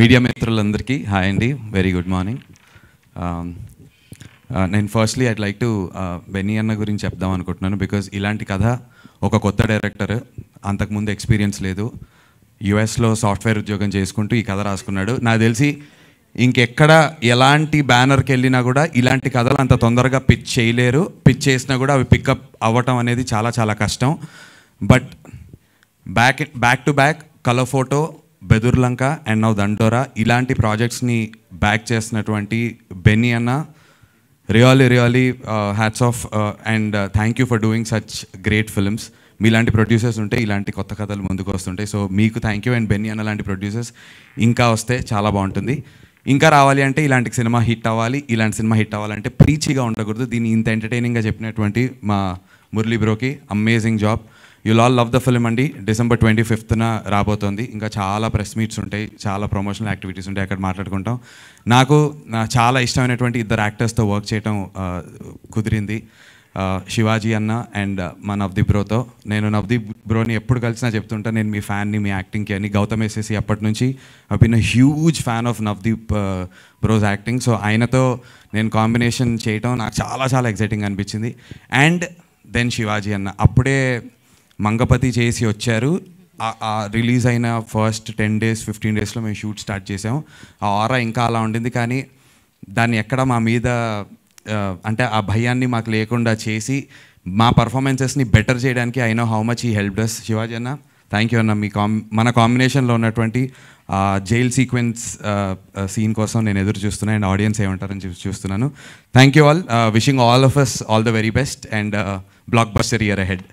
Media మిత్రులందరికీ hi అండి, very good morning. నేను firstly I'd like to Benny అన్న గురించి చెప్దాం అనుకుంటున్నాను. బికాజ్ ఇలాంటి కథ ఒక కొత్త డైరెక్టర్, అంతకుముందు ఎక్స్పీరియన్స్ లేదు, యుఎస్లో సాఫ్ట్వేర్ ఉద్యోగం చేసుకుంటూ ఈ కథ రాసుకున్నాడు. నాకు తెలిసి ఇంకెక్కడ ఎలాంటి బ్యానర్కి వెళ్ళినా కూడా ఇలాంటి కథలు అంత తొందరగా పిచ్ చేయలేరు. పిచ్ చేసినా కూడా అవి పికప్ అవ్వటం అనేది చాలా చాలా కష్టం. But back to back colour photo, Bedurulanka and now దండోరా ఇలాంటి ప్రాజెక్ట్స్ని బ్యాక్ చేసినటువంటి బెన్నీ అన్న, really hats off and thank you for doing such great films. మీలాంటి ప్రొడ్యూసర్స్ ఉంటే ఇలాంటి కొత్త కథలు ముందుకు వస్తుంటాయి. సో మీకు థ్యాంక్ యూ. అండ్ బెన్నీ అన్న లాంటి ప్రొడ్యూసర్స్ ఇంకా వస్తే చాలా బాగుంటుంది. ఇంకా రావాలి అంటే ఇలాంటి సినిమా హిట్ అవ్వాలి. ఇలాంటి సినిమా హిట్ అవ్వాలంటే ప్రీచీగా ఉండకూడదు. దీన్ని ఇంత ఎంటర్టైనింగ్గా చెప్పినటువంటి మా మురళీ బ్రోకి amazing job. You'll all love the film అండి. December 25th రాబోతోంది. ఇంకా చాలా ప్రెస్ మీట్స్ ఉంటాయి, చాలా ప్రమోషనల్ యాక్టివిటీస్ ఉంటాయి, అక్కడ మాట్లాడుకుంటాం. నాకు చాలా ఇష్టమైనటువంటి ఇద్దరు యాక్టర్స్తో వర్క్ చేయడం కుదిరింది, శివాజీ అన్న అండ్ మా నవదీప్ బ్రోతో. నేను నవదీప్ బ్రోని ఎప్పుడు కలిసినా చెప్తుంటా, నేను మీ ఫ్యాన్ని, మీ యాక్టింగ్కి అని. గౌతమ్ ఎస్ఎస్సి అప్పటి నుంచి I been a huge fan of Navdeep bros acting. So ఆయనతో నేను కాంబినేషన్ చేయటం నాకు చాలా చాలా ఎక్సైటింగ్ అనిపించింది. అండ్ దెన్ శివాజీ అన్న అప్పుడే మంగపతి చేసి వచ్చారు. రిలీజ్ అయిన ఫస్ట్ 10 days 15 daysలో మేము షూట్ స్టార్ట్ చేసాం. ఆ ఆరా ఇంకా అలా ఉండింది, కానీ దాన్ని ఎక్కడ మా మీద అంటే ఆ భయాన్ని మాకు లేకుండా చేసి మా పర్ఫార్మెన్సెస్ని బెటర్ చేయడానికి ఐ నో హౌ మచ్ ఈ హెల్ప్డ్ అస్. శివాజీ అన్న థ్యాంక్ యూ అన్న. మీ మన కాంబినేషన్లో ఉన్నటువంటి జైల్ సీక్వెన్స్ సీన్ కోసం నేను ఎదురు చూస్తున్నాను అండ్ ఆడియన్స్ ఏమంటారని చూస్తున్నాను. Thank you all. Wishing all of us all the very best and blockbuster year ahead.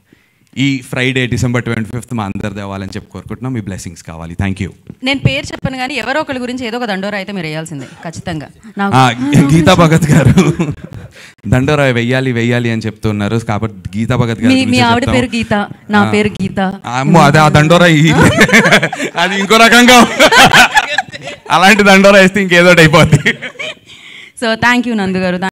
ఈ ఫ్రైడే December 25th మా అందరిది అవ్వాలని చెప్పి కోరుకుంటున్నాం. మీ బ్లెస్సింగ్స్ కావాలి. Thank you. నేను పేరు చెప్పను కానీ ఎవరో ఒకరి గురించి ఏదో ఒక దండోరా అయితే మీరు వేయాల్సిందే ఖచ్చితంగా. గీతా భగత్ గారు దండోరా వెయ్యాలి అని చెప్తున్నారు. కాబట్టి గీతా భగత్ గారు, మీ ఆవిడ పేరు గీత, నా పేరు గీత. అమ్మో అదే ఆ దండోరా అది ఇంకో రకంగా అలాంటి దండోరా వేస్తే ఇంకేదో అయిపోద్ది. సో థ్యాంక్ యూ నందు గారు.